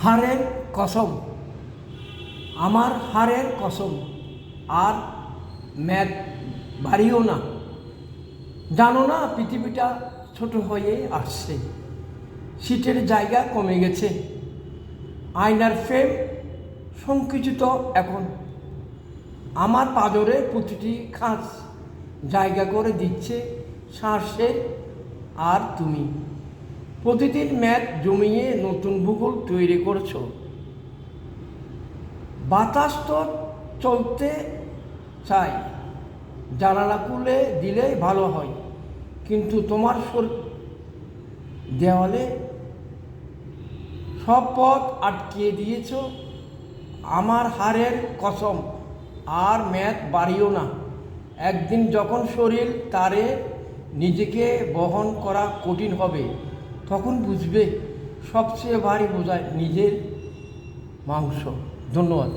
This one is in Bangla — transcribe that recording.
হারের কসম, আমার হারের কসম, আর ম্যাথ বাড়িও না। জানো না পৃথিবীটা ছোট হয়ে আসছে, সিটের জায়গা কমে গেছে, আয়নার ফ্রেম সংকুচিত এখন। আমার পাঁজরে প্রতিটি খাঁজ জায়গা করে দিচ্ছে শ্বাসের। আর তুমি প্রতিদিন ম্যাথ জমিয়ে নতুন ভূগোল তৈরি করছো। বাতাস তো চলতে চাই, জানালা খুলে দিলে ভালো হয়, কিন্তু তোমার দেওয়ালে সব পথ আটকিয়ে দিয়েছ। আমার হারের কসম, আর ম্যাথ বাড়িও না। একদিন যখন শরীর তারে নিজেকে বহন করা কঠিন হবে, তখন বুঝবে সবচেয়ে ভারী বোঝায় নিজের মাংস। ধন্যবাদ।